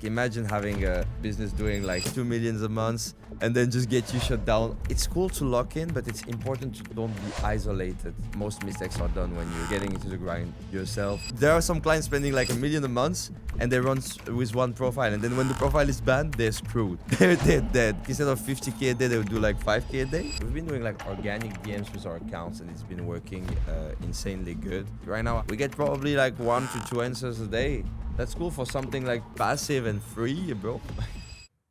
Imagine having a business doing like 2 million a month and then just get you shut down. It's cool to lock in, but it's important to don't be isolated. Most mistakes are done when you're getting into the grind yourself. There are some clients spending like 1 million a month and they run with one profile, and then when the profile is banned, they're screwed. They're dead. Instead of 50k a day, they would do like 5k a day. We've been doing like organic DMs with our accounts and it's been working insanely good. Right now, we get probably like 1 to 2 answers a day. That's cool for something like passive and free, bro.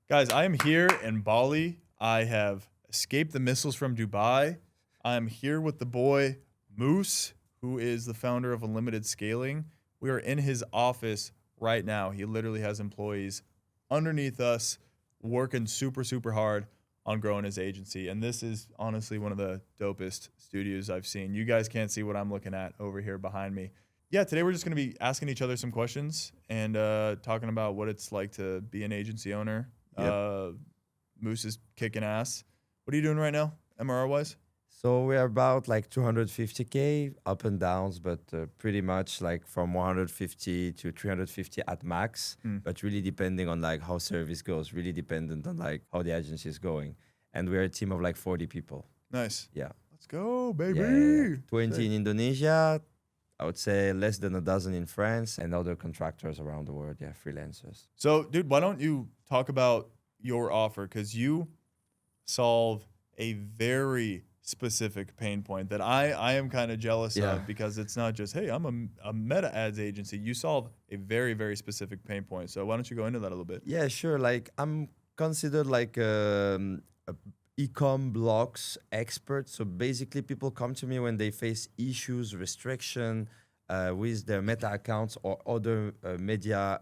Guys, I am here in Bali. I have escaped the missiles from Dubai. I'm here with the boy, Moose, who is the founder of Unlimited Scaling. We are in his office right now. He literally has employees underneath us working super, super hard on growing his agency. And this is honestly one of the dopest studios I've seen. You guys can't see what I'm looking at over here behind me. Yeah, today we're just going to be asking each other some questions and talking about what it's like to be an agency owner. Yep. Moose is kicking ass. What are you doing right now, MRR-wise? So we're about like 250K, up and downs, but pretty much like from 150 to 350 at max, but really depending on like how service goes, really dependent on like how the agency is going. And we're a team of like 40 people. Nice. Yeah. Let's go, baby. Yeah. 20 in Indonesia. I would say less than a dozen in France, and other contractors around the world, freelancers. So, dude, why don't you talk about your offer? Because you solve a very specific pain point that I am kind of jealous of, because it's not just, hey, I'm a meta ads agency. You solve a very, very specific pain point. So why don't you go into that a little bit? Yeah, sure. Like I'm considered like a e-com blocks expert. So basically people come to me when they face issues, restriction with their meta accounts or other media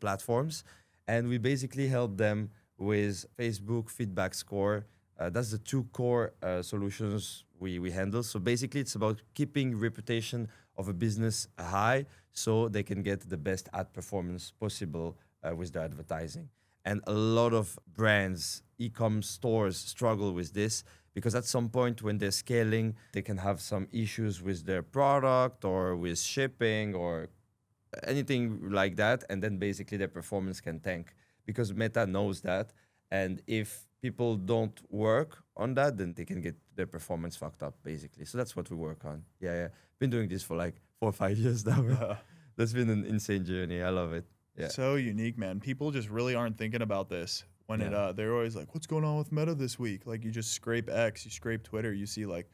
platforms. And we basically help them with Facebook feedback score. That's the two core solutions we handle. So basically it's about keeping reputation of a business high so they can get the best ad performance possible with their advertising. And a lot of brands, e-com stores struggle with this because at some point when they're scaling, they can have some issues with their product or with shipping or anything like that. And then basically their performance can tank because Meta knows that. And if people don't work on that, then they can get their performance fucked up, basically. So that's what we work on. Yeah. Been doing this for like 4 or 5 years now. That's been an insane journey. I love it. Yeah. So unique, man. People just really aren't thinking about this when they're always like, what's going on with Meta this week? Like you just scrape X, you scrape Twitter, you see like,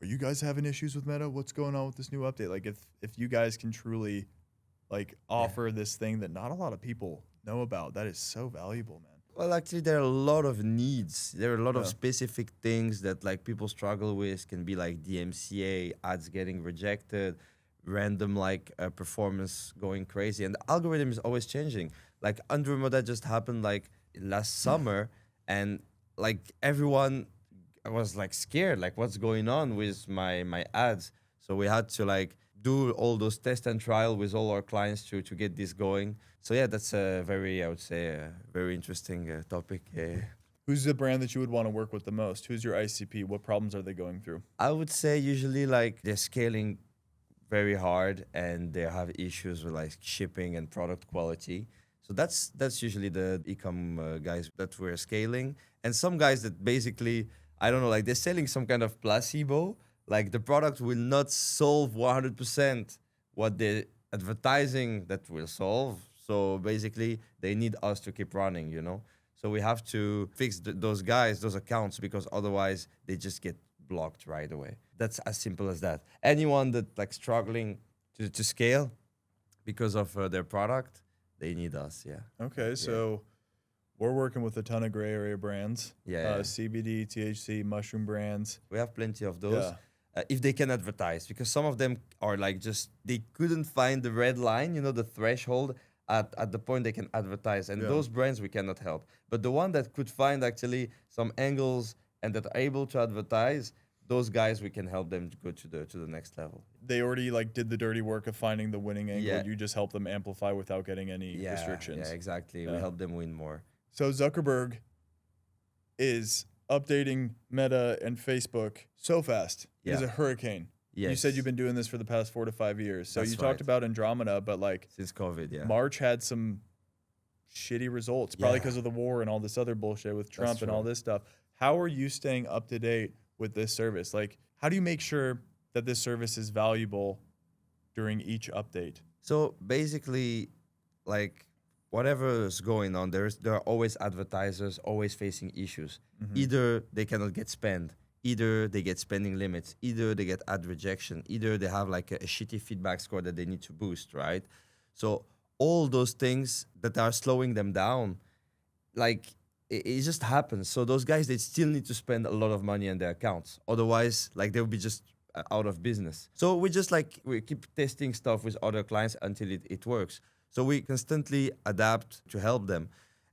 are you guys having issues with Meta? What's going on with this new update? Like if you guys can truly like offer this thing that not a lot of people know about, that is so valuable, man. Well, actually, there are a lot of needs. There are a lot of specific things that like people struggle with. Can be like DMCA, ads getting rejected, random like performance going crazy, and the algorithm is always changing. Like Andromeda just happened like last summer, and like everyone was like scared, like what's going on with my ads. So we had to like do all those test and trial with all our clients to get this going. So yeah, that's a very, I would say, a very interesting topic. Who's the brand that you would want to work with the most? Who's your ICP? What problems are they going through? I would say usually like they're scaling very hard and they have issues with like shipping and product quality. So that's usually the e-com guys that we're scaling. And some guys that basically, I don't know, like they're selling some kind of placebo. Like the product will not solve 100% what the advertising that will solve. So basically they need us to keep running, you know? So we have to fix those guys, those accounts, because otherwise they just get blocked right away. That's as simple as that. Anyone that like struggling to scale because of their product, they need us, Okay, so we're working with a ton of gray area brands. CBD, THC, mushroom brands. We have plenty of those. If they can advertise, because some of them are like just, they couldn't find the red line, you know, the threshold at the point they can advertise. And those brands we cannot help. But the one that could find actually some angles and that are able to advertise, those guys, we can help them to go to the next level. They already like did the dirty work of finding the winning angle. You just help them amplify without getting any restrictions. Yeah, exactly. We help them win more. So Zuckerberg is updating Meta and Facebook so fast. It is a hurricane. Yes. You said you've been doing this for the past 4 to 5 years. So you talked about Andromeda, but like since COVID, March had some shitty results, probably Yeah. because of the war and all this other bullshit with Trump and all true. this stuff. How are you staying up to date with this service? Like, how do you make sure that this service is valuable during each update? So basically, like whatever is going on, there are always advertisers always facing issues. Either they cannot get spend, either they get spending limits, either they get ad rejection, either they have like a shitty feedback score that they need to boost, right? So all those things that are slowing them down, like it just happens. So those guys, they still need to spend a lot of money on their accounts. Otherwise, like they'll be just out of business. So we just like we keep testing stuff with other clients until it works. So we constantly adapt to help them.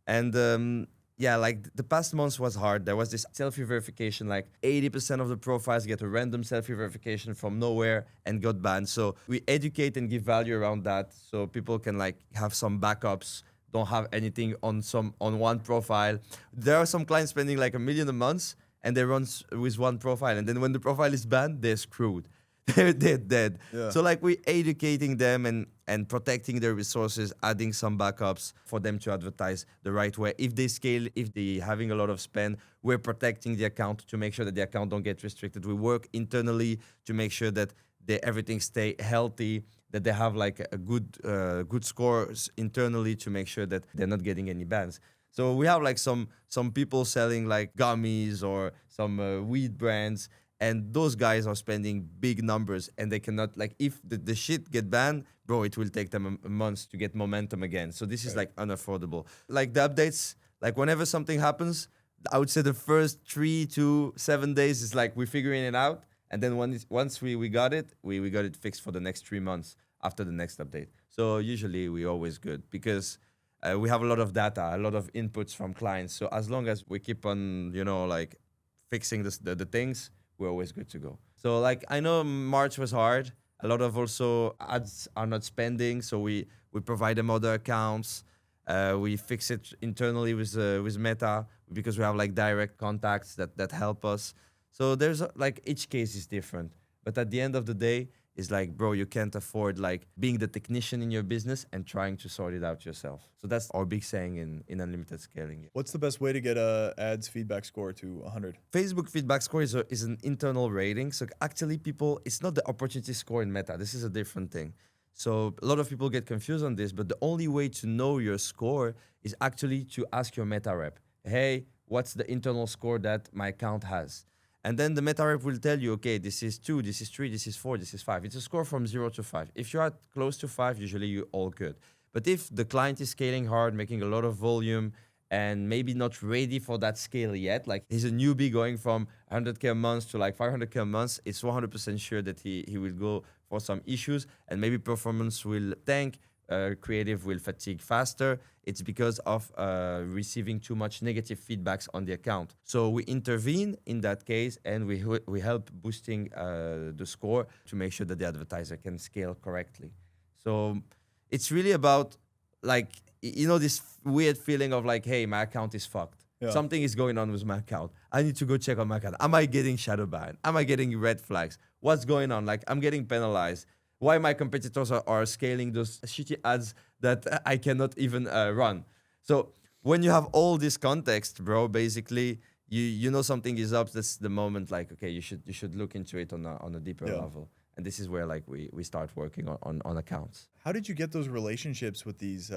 And yeah, like the past months was hard. There was this selfie verification, like 80% of the profiles get a random selfie verification from nowhere and got banned. So we educate and give value around that so people can like have some backups, don't have anything on one profile. There are some clients spending like $1 million a month and they run with one profile, and then when the profile is banned, they're screwed. They're dead. Yeah. So like we educating them and protecting their resources, adding some backups for them to advertise the right way. If they scale, if they having a lot of spend, we're protecting the account to make sure that the account don't get restricted. We work internally to make sure that everything stay healthy, that they have like a good scores internally to make sure that they're not getting any bans. So we have like some people selling like gummies or some weed brands, and those guys are spending big numbers, and they cannot, like, if the shit get banned, bro, it will take them a month to get momentum again. So this is like unaffordable. Like the updates, like whenever something happens, I would say the first 3 to 7 days is like we're figuring it out, and then once we got it, we got it fixed for the next 3 months after the next update. So usually we're always good because we have a lot of data, a lot of inputs from clients. So as long as we keep on, like fixing the things, we're always good to go. So like I know March was hard. A lot of also ads are not spending, so we provide them other accounts. We fix it internally with Meta because we have like direct contacts that help us. So there's like each case is different, but at the end of the day, is like, bro, you can't afford like being the technician in your business and trying to sort it out yourself. So that's our big saying in unlimited scaling. What's the best way to get a ads feedback score to 100? Facebook feedback score is an internal rating. So actually people, it's not the opportunity score in Meta. This is a different thing. So a lot of people get confused on this, but the only way to know your score is actually to ask your Meta rep, hey, what's the internal score that my account has? And then the meta rep will tell you, okay, this is 2, this is 3, this is 4, this is 5. It's a score from 0 to 5. If you're at close to 5, usually you're all good. But if the client is scaling hard, making a lot of volume, and maybe not ready for that scale yet, like he's a newbie going from 100K a month to like 500K a month, it's 100% sure that he will go for some issues, and maybe performance will tank, creative will fatigue faster. It's because of receiving too much negative feedbacks on the account. So we intervene in that case, and we help boosting the score to make sure that the advertiser can scale correctly. So it's really about like, this weird feeling of like, hey, my account is fucked. Yeah. Something is going on with my account. I need to go check on my account. Am I getting shadow banned? Am I getting red flags? What's going on? Like, I'm getting penalized. Why my competitors are scaling those shitty ads that I cannot even run. So when you have all this context, bro, basically you know something is up. That's the moment, like, okay, you should look into it on a deeper level. And this is where like we start working on accounts. How did you get those relationships with these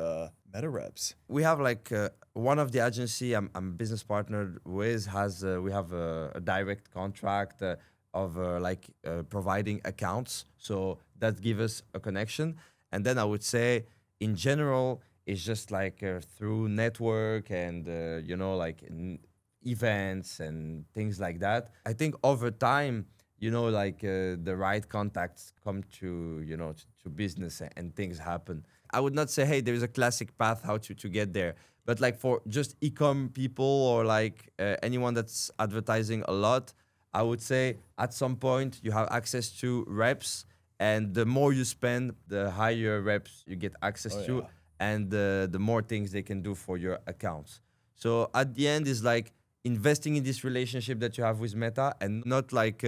meta reps? We have like one of the agency I'm business partnered with has we have a direct contract of providing accounts. So that gives us a connection. And then I would say in general, it's just like through network and, events and things like that. I think over time, the right contacts come to, to business and things happen. I would not say, hey, there's a classic path how to get there. But like for just e-com people or like anyone that's advertising a lot, I would say at some point you have access to reps, and the more you spend, the higher reps you get access to, and the more things they can do for your accounts. So at the end is like investing in this relationship that you have with Meta, and not like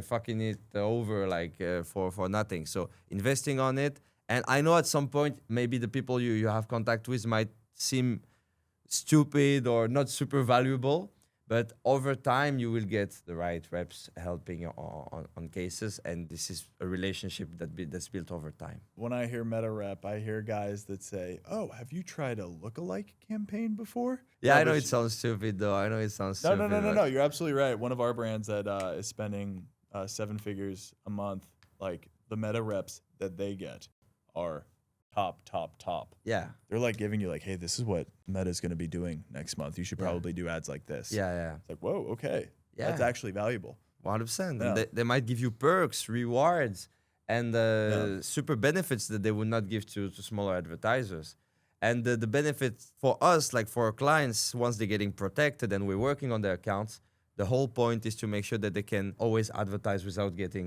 fucking it over for nothing. So investing on it And I know at some point, maybe the people you have contact with might seem stupid or not super valuable, but over time you will get the right reps helping you on cases, and this is a relationship that's built over time. When I hear meta rep, I hear guys that say, "Oh, have you tried a lookalike campaign before?" Yeah, No, I know but it sounds stupid though. I know it sounds no, stupid. no. You're absolutely right. One of our brands that is spending 7 figures a month, like the meta reps that they get are top. Yeah, They're like giving you like, hey, this is what Meta's going to be doing next month. You should Yeah. probably do ads like this. yeah. It's like, whoa, okay. Yeah. That's actually valuable. 100%. Yeah. And they might give you perks, rewards, and super benefits that they would not give to smaller advertisers. And the benefit for us, like for our clients, once they're getting protected and we're working on their accounts, the whole point is to make sure that they can always advertise without getting,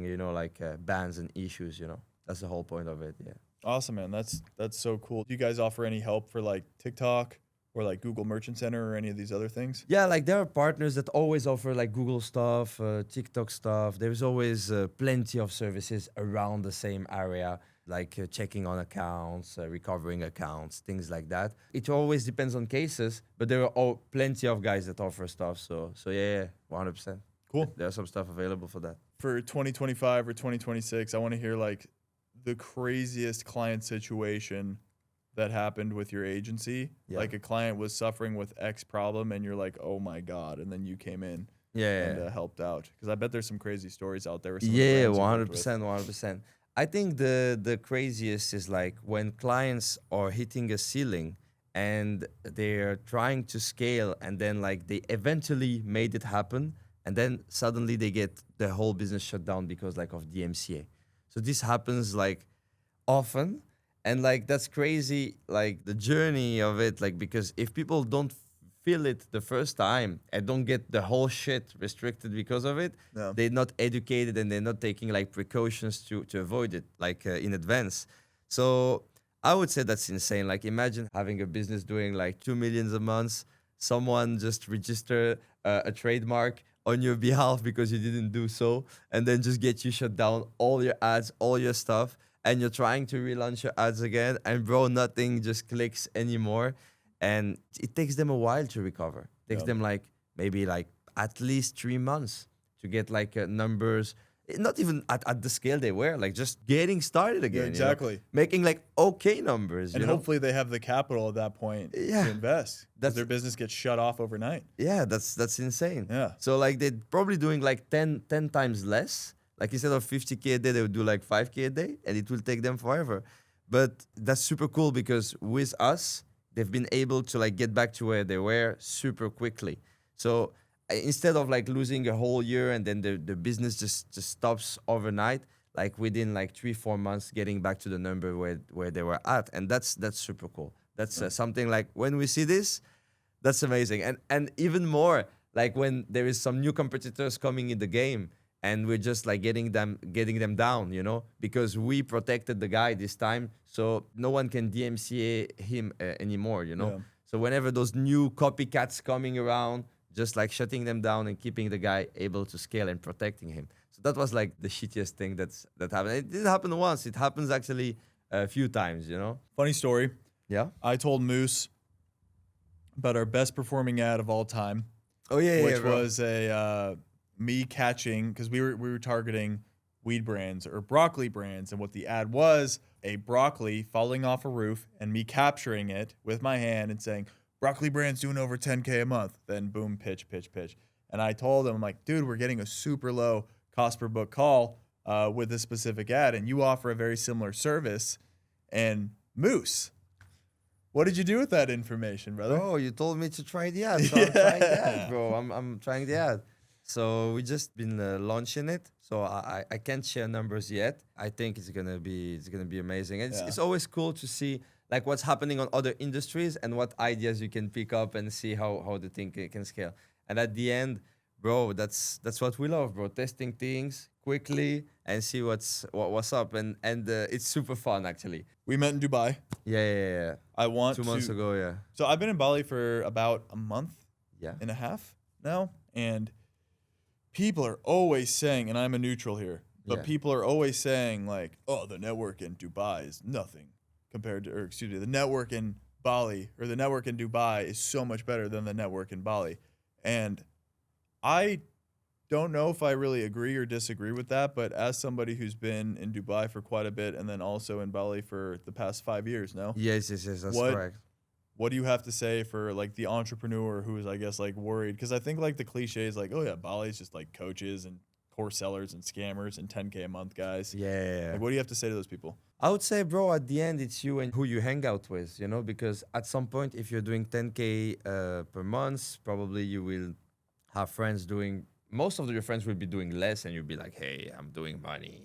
bans and issues, That's the whole point of it, yeah. Awesome, man. That's so cool. Do you guys offer any help for like TikTok or like Google Merchant Center or any of these other things? Yeah, like there are partners that always offer like Google stuff, TikTok stuff. There's always plenty of services around the same area, like checking on accounts, recovering accounts, things like that. It always depends on cases, but there are plenty of guys that offer stuff. So yeah, 100%. Cool. There's some stuff available for that. For 2025 or 2026, I want to hear like the craziest client situation that happened with your agency. Yeah. Like a client was suffering with X problem and you're like, oh my God. And then you came in and helped out. Because I bet there's some crazy stories out there. With some of the Yeah, brands you worked with. 100%. I think the craziest is like when clients are hitting a ceiling and they're trying to scale, and then like they eventually made it happen, and then suddenly they get the whole business shut down because like of DMCA. So this happens like often, and like that's crazy, like the journey of it, like because if people don't feel it the first time and don't get the whole shit restricted because of it, Yeah. they're not educated and they're not taking like precautions to avoid it like in advance. So I would say that's insane. Like imagine having a business doing like 2 million a month, someone just register a trademark on your behalf because you didn't do so, and then just get you shut down all your ads, all your stuff, and you're trying to relaunch your ads again, and bro, nothing just clicks anymore. And it takes them a while to recover. It takes them like maybe like at least 3 months to get like numbers, not even at the scale they were, like just getting started again. Yeah, exactly. Making like okay numbers. And hopefully they have the capital at that point to invest. Because their business gets shut off overnight. Yeah, that's insane. Yeah. So like they're probably doing like 10 times less. Like instead of 50K a day, they would do like 5K a day, and it will take them forever. But that's super cool because with us, they've been able to like get back to where they were super quickly. So instead of like losing a whole year and then the business just stops overnight, like within like 3-4 months, getting back to the number where they were at. And that's super cool. That's something like when we see this, that's amazing. And even more like when there is some new competitors coming in the game, and we're just like getting them down, because we protected the guy this time, so no one can DMCA him anymore, Yeah. So whenever those new copycats coming around, just like shutting them down and keeping the guy able to scale and protecting him. So that was like the shittiest thing that happened. It didn't happen once. It happens actually a few times, Funny story. Yeah. I told Moose about our best performing ad of all time. Oh yeah, which bro. was a me catching, because we were targeting weed brands or broccoli brands, and what the ad was, a broccoli falling off a roof and me capturing it with my hand and saying, broccoli brand's doing over 10K a month. Then boom, pitch. And I told him, I'm like, dude, we're getting a super low cost per book call with this specific ad, and you offer a very similar service. And Moose, what did you do with that information, brother? Oh, you told me to try the ad, so I'm trying the ad, bro. I'm trying the ad. So we just been launching it. So I can't share numbers yet. I think it's gonna be amazing. And it's always cool to see like what's happening on other industries and what ideas you can pick up and see how the thing can scale. And at the end, bro, that's what we love, bro. Testing things quickly and see what's up. And it's super fun actually. We met in Dubai. Yeah. I want 2 months ago, yeah. So I've been in Bali for about a month Yeah. and a half now, and people are always saying, and I'm a neutral here, But Yeah. people are always saying like, "Oh, the network in Dubai is nothing compared to, or excuse me, the network in Bali or the network in Dubai is so much better than the network in Bali." And I don't know if I really agree or disagree with that, but as somebody who's been in Dubai for quite a bit and then also in Bali for the past 5 years, no, Yes, that's what correct. what do you have to say for like the entrepreneur who is, I guess, like worried? Because I think like the cliche is like, oh yeah, Bali's just like coaches and course sellers and scammers and 10K a month guys. Yeah. Like, what do you have to say to those people? I would say, bro, at the end, it's you and who you hang out with, because at some point, if you're doing 10K per month, probably you will have friends doing, most of your friends will be doing less, and you'll be like, hey, I'm doing money.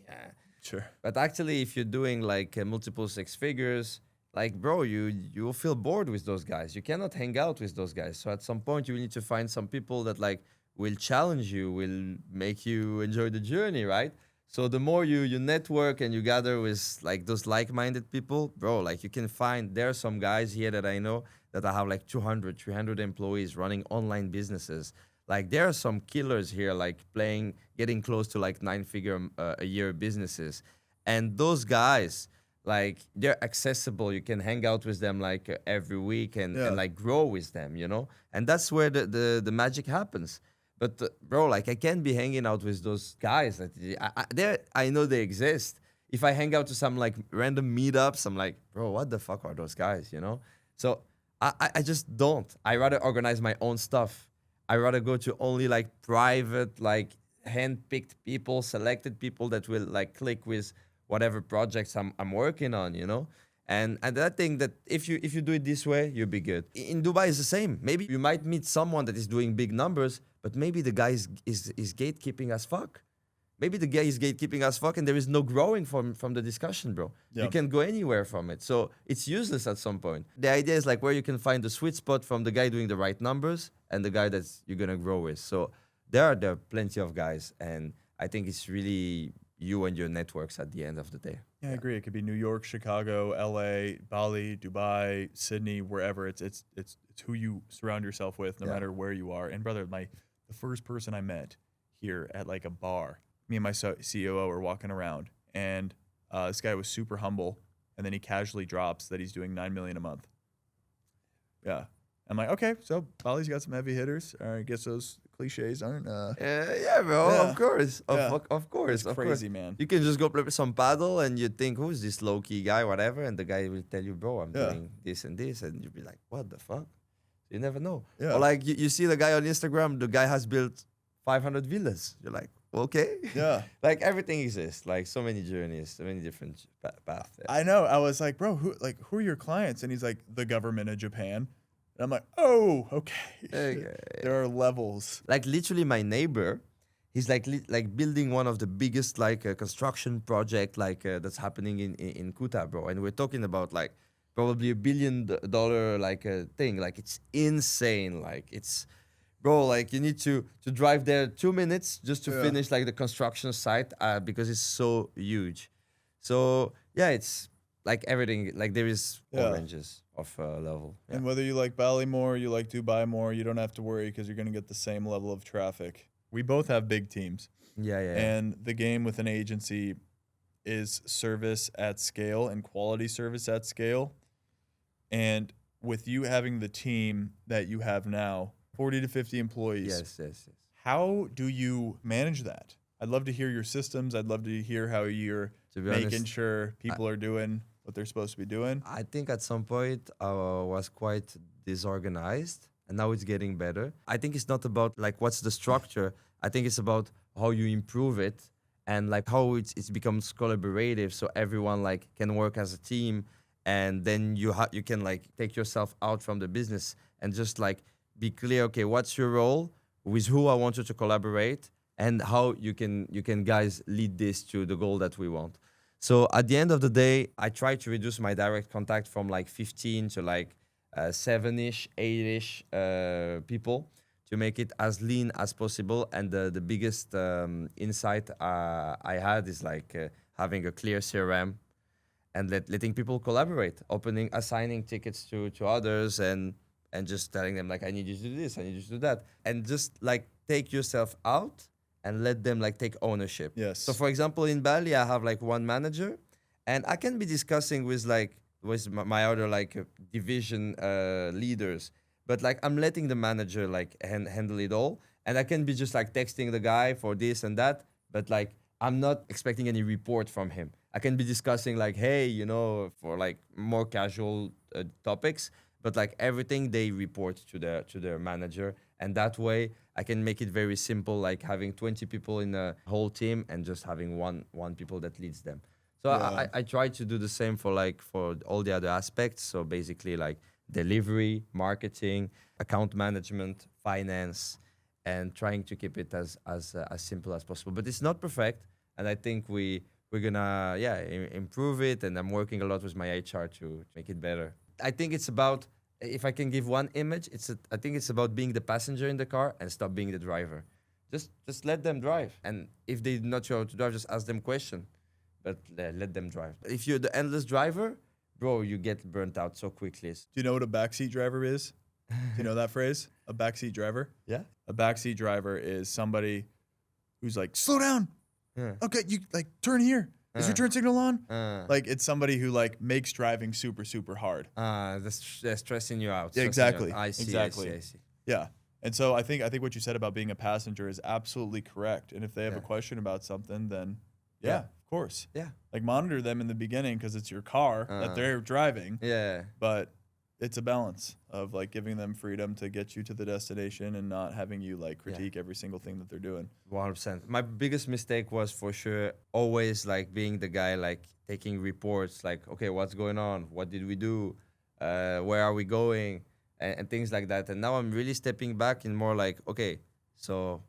Sure. But actually, if you're doing like multiple six figures, like, bro, you will feel bored with those guys. You cannot hang out with those guys. So at some point, you need to find some people that like will challenge you, will make you enjoy the journey, right? So the more you network and you gather with like those like-minded people, bro, like you can find there are some guys here that I know that I have like 200, 300 employees running online businesses. Like there are some killers here, like getting close to like nine-figure a year businesses, and those guys, like they're accessible. You can hang out with them like every week and Yeah. like grow with them, and that's where the magic happens. But bro, like I can't be hanging out with those guys. That I know they exist. If I hang out to some like random meetups, I'm like, bro, what the fuck are those guys? So I just don't. I rather organize my own stuff. I rather go to only like private, like hand-picked people, selected people that will like click with whatever projects I'm working on. And I think that if you do it this way, you'll be good. In Dubai, it's the same. Maybe you might meet someone that is doing big numbers, but maybe the guy is gatekeeping as fuck. Maybe the guy is gatekeeping as fuck, and there is no growing from the discussion, bro. Yeah. You can go anywhere from it, so it's useless at some point. The idea is like where you can find the sweet spot from the guy doing the right numbers and the guy that's you're gonna grow with. So there are plenty of guys, and I think it's really you and your networks at the end of the day. Yeah, I agree. It could be New York, Chicago, LA, Bali, Dubai, Sydney, wherever. It's who you surround yourself with, no Yeah. matter where you are. And brother, the first person I met here at like a bar, me and my COO are walking around, and this guy was super humble, and then he casually drops that he's doing 9 million a month. Yeah, I'm like, okay, so Bali's got some heavy hitters. I guess those cliches aren't. Yeah, bro. Yeah. Of course, Yeah. of course, It's of crazy, course. man. You can just go play some paddle, and you think, who's this low key guy, whatever, and the guy will tell you, bro, I'm Yeah. doing this and this, and you'll be like, what the fuck? You never know. Yeah. Or like you see the guy on Instagram, the guy has built 500 villas. You're like, okay. Yeah. Like everything exists. Like so many journeys, so many different paths. Yeah. I know. I was like, bro, who are your clients? And he's like, the government of Japan. And I'm like, oh, okay. Okay. There are levels. Like literally my neighbor, he's like like building one of the biggest like construction project like that's happening in Kuta, bro. And we're talking about like probably $1 billion like thing. Like it's insane. Like it's, bro, like you need to drive there 2 minutes just to Yeah. finish like the construction site because it's so huge. So yeah, it's like everything. Like there is all Yeah. ranges of level. Yeah. And whether you like Bali more, you like Dubai more, you don't have to worry because you're going to get the same level of traffic. We both have big teams. Yeah. And the game with an agency is service at scale and quality service at scale. And with you having the team that you have now, 40 to 50 employees, Yes. how do you manage that? I'd love to hear your systems. I'd love to hear how you're To be making honest, sure people are doing what they're supposed to be doing. I think at some point I was quite disorganized, and now it's getting better. I think it's not about like what's the structure. I think it's about how you improve it and like how it becomes collaborative, so everyone like can work as a team, and then you can like take yourself out from the business and just like be clear. Okay, what's your role? With who I want you to collaborate, and how you can guys lead this to the goal that we want. So at the end of the day, I try to reduce my direct contact from like 15 to like 7-ish, 8-ish people to make it as lean as possible. And the biggest insight I had is like having a clear CRM and letting people collaborate, assigning tickets to others and just telling them like, I need you to do this, I need you to do that. And just like take yourself out and let them like take ownership. Yes. So for example, in Bali, I have like one manager, and I can be discussing with my other like division leaders, but like I'm letting the manager like handle it all, and I can be just like texting the guy for this and that, but like I'm not expecting any report from him. I can be discussing like, hey, for like more casual topics, but like everything they report to their manager, and that way I can make it very simple, like having 20 people in a whole team and just having one people that leads them. So Yeah. I try to do the same for all the other aspects. So basically like delivery, marketing, account management, finance, and trying to keep it as simple as possible. But it's not perfect, and I think we're gonna improve it. And I'm working a lot with my HR to make it better. I think it's about, if I can give one image, I think it's about being the passenger in the car and stop being the driver. Just let them drive, and if they're not sure how to drive, just ask them question, but let them drive. If you're the endless driver, bro, you get burnt out so quickly. Do you know what a backseat driver is? Do you know that phrase? A backseat driver? Yeah. A backseat driver is somebody who's like, slow down. Yeah. Okay, you like turn here. Is your turn signal on? Uh, Like it's somebody who like makes driving super, super hard. they're stressing you out. Yeah, stressing you exactly. out. I see. Exactly. I see. Yeah. And so I think what you said about being a passenger is absolutely correct. And if they have a Yeah. question about something, then Yeah. of course. Yeah. Like monitor them in the beginning because it's your car that they're driving. Yeah. But it's a balance of like giving them freedom to get you to the destination and not having you like critique every single thing that they're doing. 100%. My biggest mistake was for sure always like being the guy like taking reports, like, okay, what's going on? What did we do? Where are we going? And things like that. And now I'm really stepping back and more like, okay, so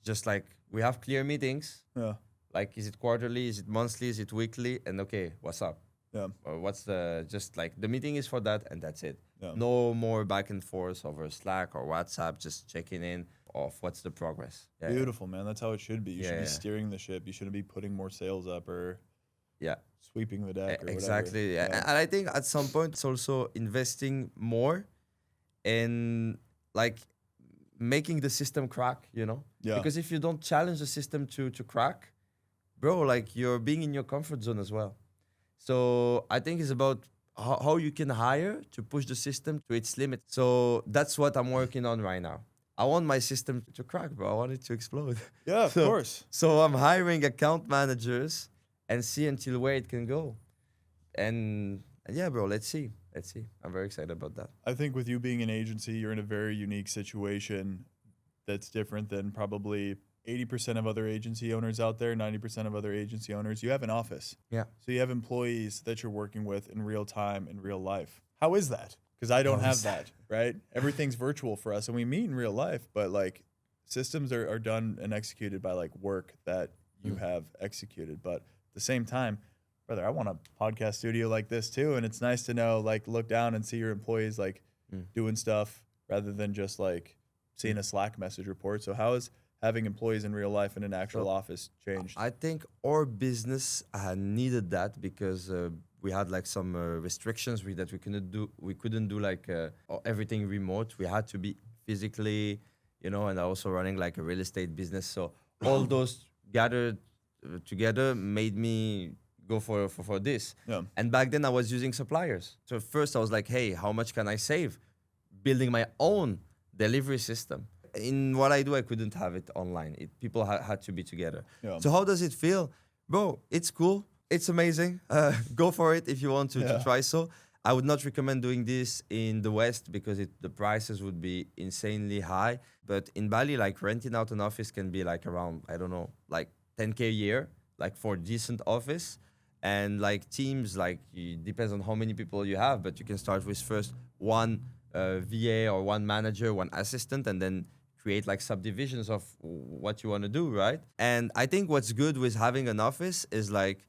just like we have clear meetings. Yeah. Like, is it quarterly? Is it monthly? Is it weekly? And okay, what's up? Yeah. Or what's just like the meeting is for that and that's it. Yeah. No more back and forth over Slack or WhatsApp, just checking in of what's the progress. Yeah, Beautiful, man. That's how it should be. You should Yeah, be yeah. steering the ship. You shouldn't be putting more sails up or Yeah, sweeping the deck or exactly. whatever. Yeah. And I think at some point it's also investing more in like making the system crack, Yeah. Because if you don't challenge the system to crack, bro, like you're being in your comfort zone as well. So I think it's about how you can hire to push the system to its limit. So that's what I'm working on right now. I want my system to crack, bro. I want it to explode. Yeah, of course. So I'm hiring account managers and see until where it can go. And yeah, bro, let's see. I'm very excited about that. I think with you being an agency, you're in a very unique situation that's different than probably 80% of other agency owners out there, 90% of other agency owners. You have an office. Yeah. So you have employees that you're working with in real time, in real life. How is that? Because I don't have that, right? Everything's virtual for us and we meet in real life, but like systems are done and executed by like work that you have executed. But at the same time, brother, I want a podcast studio like this too. And it's nice to know, like, look down and see your employees like doing stuff rather than just like seeing a Slack message report. So how is having employees in real life in an actual office changed? I think our business needed that because we had like some restrictions that we couldn't do. We couldn't do like everything remote. We had to be physically, and also running like a real estate business. So all those gathered together made me go for this. Yeah. And back then I was using suppliers. So first I was like, hey, how much can I save? Building my own delivery system. In what I do, I couldn't have it online. People had to be together. Yeah. So how does it feel? Bro, it's cool. It's amazing. Go for it if you want to try so. I would not recommend doing this in the West because the prices would be insanely high. But in Bali, like renting out an office can be like around, I don't know, like 10K a year, like for a decent office. And like teams, like it depends on how many people you have, but you can start with first one VA or one manager, one assistant, and then create like subdivisions of what you want to do, right? And I think what's good with having an office is like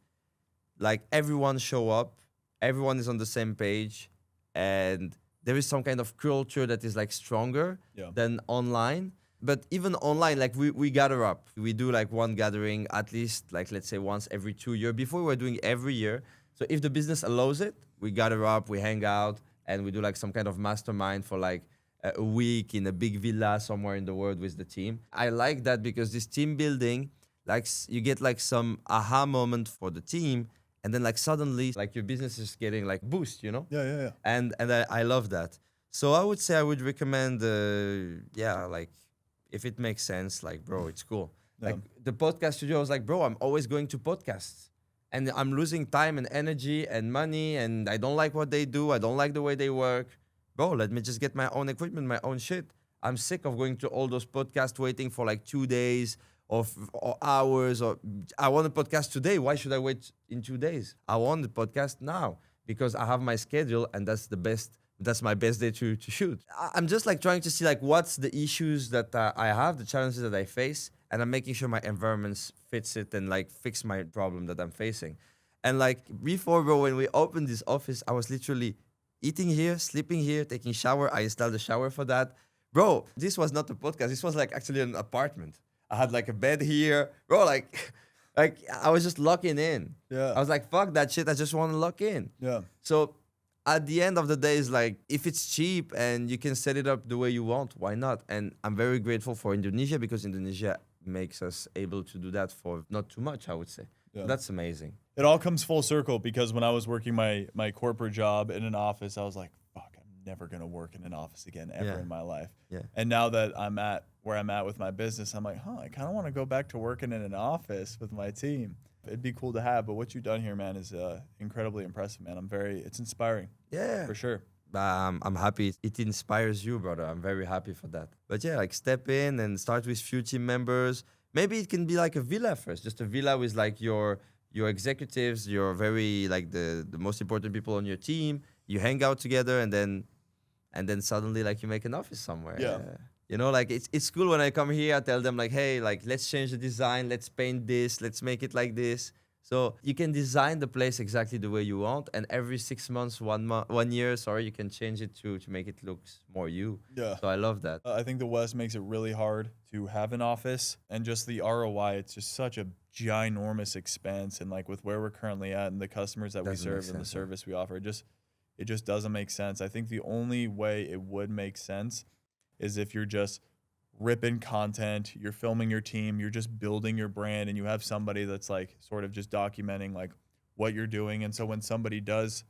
everyone show up, everyone is on the same page, and there is some kind of culture that is like stronger than online. But even online, like we gather up. We do like one gathering at least, like let's say once every 2 years. Before we were doing every year. So if the business allows it, we gather up, we hang out, and we do like some kind of mastermind for like a week in a big villa somewhere in the world with the team. I like that because this team building, like you get like some aha moment for the team, and then like suddenly like your business is getting like boost, you know? Yeah. And I love that. So I would say I would recommend, like if it makes sense, like bro, it's cool. Yeah. Like the podcast studio, I was like, bro, I'm always going to podcasts, and I'm losing time and energy and money, and I don't like what they do. I don't like the way they work. Bro, let me just get my own equipment, my own shit. I'm sick of going to all those podcasts, waiting for like 2 days or hours. Or I want a podcast today. Why should I wait in 2 days? I want the podcast now because I have my schedule, and that's the best. That's my best day to shoot. I'm just like trying to see like what's the issues that I have, the challenges that I face, and I'm making sure my environment fits it and like fix my problem that I'm facing. And like before, bro, when we opened this office, I was literally eating here, sleeping here, taking shower. I installed a shower for that. Bro, this was not a podcast. This was like actually an apartment. I had like a bed here. Bro, like like I was just locking in. Yeah. I was like, fuck that shit. I just want to lock in. Yeah. So at the end of the day, it's like if it's cheap and you can set it up the way you want, why not? And I'm very grateful for Indonesia because Indonesia makes us able to do that for not too much, I would say. Yeah. That's amazing. It all comes full circle because when I was working my corporate job in an office, I was like, fuck, I'm never going to work in an office again ever Yeah. in my life. Yeah. And now that I'm at where I'm at with my business, I'm like, I kind of want to go back to working in an office with my team. It'd be cool to have, but what you've done here, man, is incredibly impressive, man. It's inspiring. Yeah. For sure. I'm happy it inspires you, brother. I'm very happy for that. But yeah, like step in and start with few team members. Maybe it can be like a villa first, just a villa with like your executives, your very like the most important people on your team. You hang out together, and then suddenly like you make an office somewhere. Yeah. You know, like it's cool when I come here. I tell them like, hey, like let's change the design, let's paint this, let's make it like this. So you can design the place exactly the way you want, and every 6 months, 1 year, you can change it to make it look more you. Yeah. So I love that. I think the West makes it really hard to have an office, and just the ROI, it's just such a ginormous expense. And like with where we're currently at and the customers that we Doesn't make serve and the sense, yeah. service we offer, it just doesn't make sense. I think the only way it would make sense is if you're just ripping content, you're filming your team, you're just building your brand, and you have somebody that's like sort of just documenting like what you're doing. And so when somebody does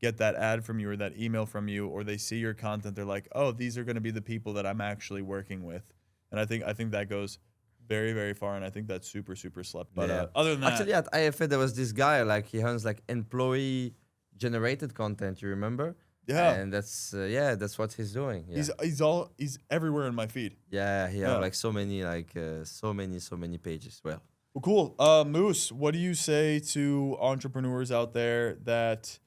get that ad from you or that email from you, or they see your content, they're like, oh, these are going to be the people that I'm actually working with. And I think that goes very, very far, and I think that's super, super slept. But Yeah. other than that, Actually, at IFA there was this guy like he runs like employee generated content. You remember? yeah, And that's that's what he's doing. Yeah. he's everywhere in my feed. Yeah, he Yeah. have like so many pages. Well, Well, cool. Moose, what do you say to entrepreneurs out there that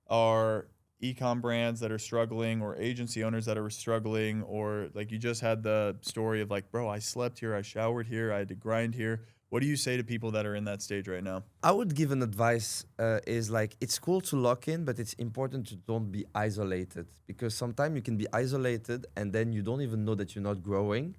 are e-com brands that are struggling, or agency owners that are struggling, or like you just had the story of like, bro, I slept here, I showered here, I had to grind here. What do you say to people that are in that stage right now? I would give an advice is like it's cool to lock in, but it's important to don't be isolated, because sometimes you can be isolated and then you don't even know that you're not growing,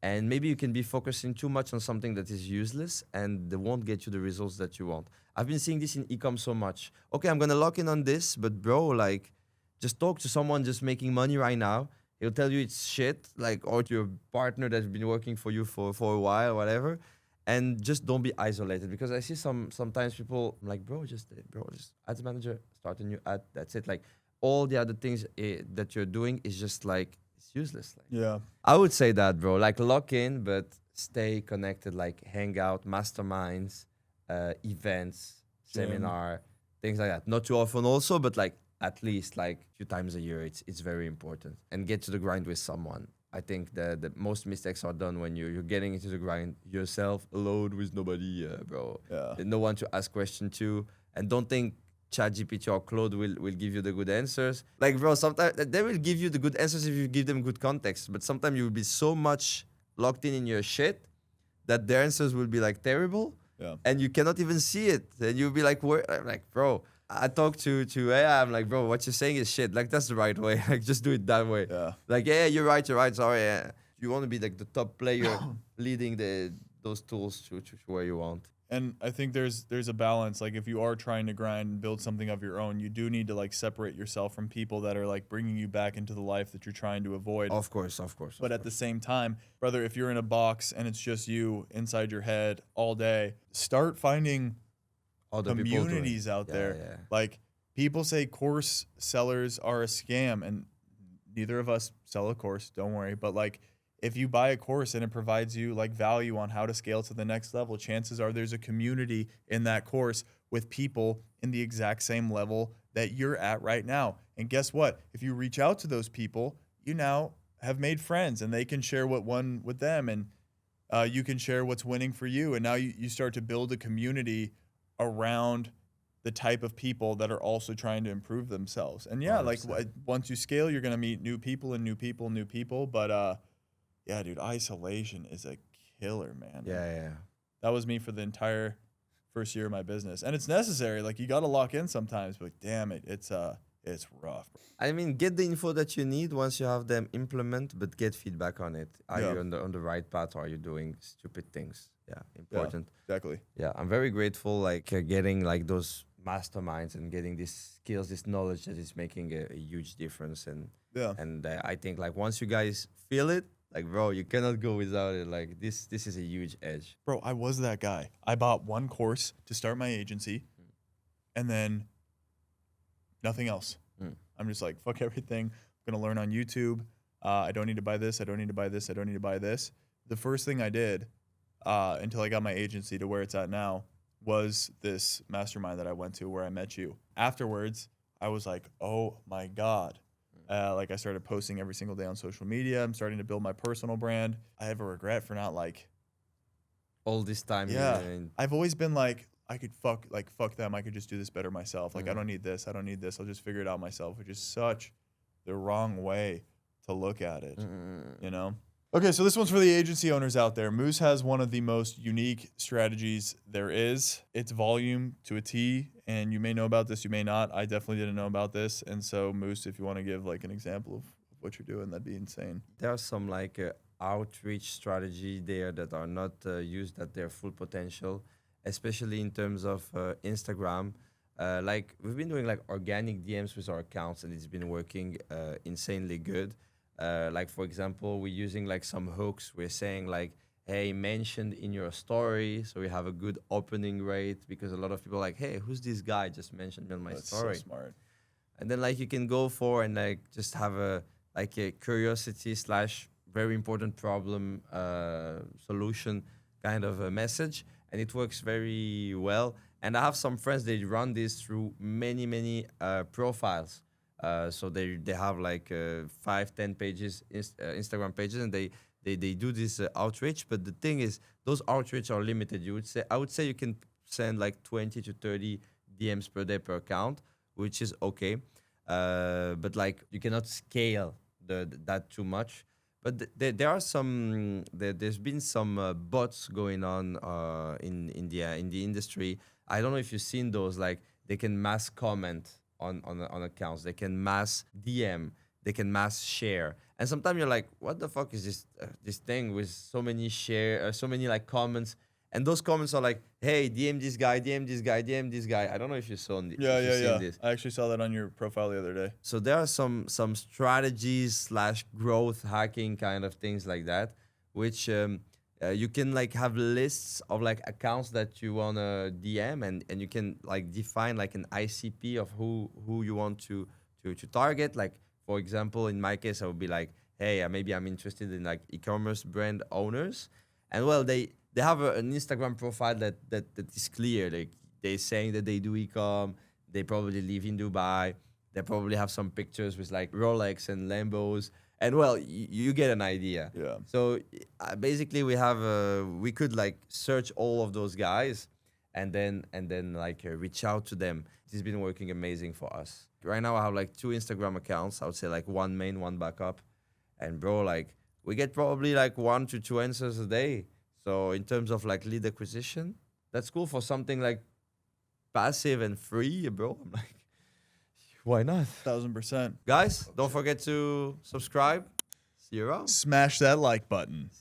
and maybe you can be focusing too much on something that is useless and they won't get you the results that you want. I've been seeing this in e-com so much. Okay, I'm gonna lock in on this, but bro, like just talk to someone just making money right now. He'll tell you it's shit, like, or to your partner that's been working for you for a while, whatever. And just don't be isolated, because I see sometimes people like, just ads manager, start a new ad. That's it. Like all the other things that you're doing is just like it's useless. Like, Yeah. I would say that, bro. Like lock in, but stay connected. Like hang out, masterminds, events, Gym. seminar, things like that. Not too often, also, but like at least like a few times a year. It's very important. And get to the grind with someone. I think the most mistakes are done when you're getting into the grind yourself, alone with nobody, bro. Yeah. No one to ask questions to. And don't think ChatGPT or Claude will give you the good answers. Like, bro, sometimes they will give you the good answers if you give them good context. But sometimes you will be so much locked in your shit that their answers will be like terrible. Yeah. And you cannot even see it. And you'll be like, I'm like, bro. I talk to AI. I'm like, bro, what you're saying is shit. Like, that's the right way. Like, just do it that way. Yeah. Like, yeah, you're right. Sorry. You want to be like the top player leading those tools to where you want. And I think there's a balance. Like if you are trying to grind and build something of your own, you do need to like separate yourself from people that are like bringing you back into the life that you're trying to avoid. Of course, of course. But at the same time, brother, if you're in a box and it's just you inside your head all day, start finding other people doing. communities out Yeah, there. yeah. Like people say course sellers are a scam, and neither of us sell a course, don't worry. But like if you buy a course and it provides you like value on how to scale to the next level, chances are there's a community in that course with people in the exact same level that you're at right now. And guess what? If you reach out to those people, you now have made friends and they can share what won with them, and you can share what's winning for you. And now you start to build a community around the type of people that are also trying to improve themselves. And yeah, like 100%. once you scale, you're going to meet new people and new people, new people. But yeah, dude, isolation is a killer, man. Yeah, yeah. That was me for the entire first year of my business. And it's necessary. Like you got to lock in sometimes, but damn it, it's rough. I mean, get the info that you need once you have them implement, but get feedback on it. Are Yeah. you on the right path, or are you doing stupid things? Yeah, important. Exactly. Yeah, I'm very grateful, like getting like those masterminds and getting these skills, this knowledge that is making a huge difference. And I think like once you guys feel it, like bro, you cannot go without it. Like this is a huge edge. Bro, I was that guy. I bought one course to start my agency and then nothing else. I'm just like, fuck everything. I'm going to learn on YouTube. I don't need to buy this. I don't need to buy this. I don't need to buy this. The first thing I did until I got my agency to where it's at now was this mastermind that I went to where I met you. Afterwards, I was like, oh my God. Like I started posting every single day on social media. I'm starting to build my personal brand. I have a regret for not like All this time. Yeah. and I've always been like, I could fuck them. I could just do this better myself. Like, I don't need this. I don't need this. I'll just figure it out myself, which is such the wrong way to look at it, you know? Okay, so this one's for the agency owners out there. Moose has one of the most unique strategies there is. It's volume to a T, and you may know about this, you may not. I definitely didn't know about this. And so, Moose, if you want to give like an example of what you're doing, that'd be insane. there are some like outreach strategy there that are not used at their full potential, especially in terms of Instagram. Like we've been doing like organic DMs with our accounts, and it's been working insanely good. Like for example, we're using like some hooks. We're saying like, "Hey, mentioned in your story," so we have a good opening rate because a lot of people are like, "Hey, who's this guy just mentioned me on my That's story?" so smart. And then like you can go for and like just have a like a curiosity slash very important problem solution kind of a message, and it works very well. And I have some friends, they run this through many profiles. So they have like 5-10 pages Instagram pages, and they do this outreach. But the thing is, those outreach are limited. I would say you can send like 20 to 30 DMs per day per account, which is okay. But like you cannot scale that too much. But there are some there's been some bots going on in the industry. I don't know if you've seen those. Like they can mass comment on accounts. They can mass DM. They can mass share. And sometimes you're like, what the fuck is this thing with so many so many like comments? And those comments are like, hey, DM this guy, DM this guy, DM this guy. I don't know if you saw Yeah. this. I actually saw that on your profile the other day. So there are some strategies slash growth hacking kind of things like that, which you can like have lists of like accounts that you want to DM, and you can like define like an ICP of who you want to target. Like for example, in my case, I would be like, hey, maybe I'm interested in like e-commerce brand owners, and well they have an Instagram profile that is clear. Like they're saying that they do e-com. They probably live in Dubai. They probably have some pictures with like Rolex and Lambos. And well, you get an idea. Yeah. So basically, we could like search all of those guys, and then like reach out to them. It's been working amazing for us. Right now, I have like 2 Instagram accounts. I would say like 1 main, 1 backup, and bro, like we get probably like 1 to 2 answers a day. So in terms of like lead acquisition, that's cool for something like passive and free, bro. I'm like, why not? 1000%. Guys, don't forget to subscribe. See you around. Smash that like button.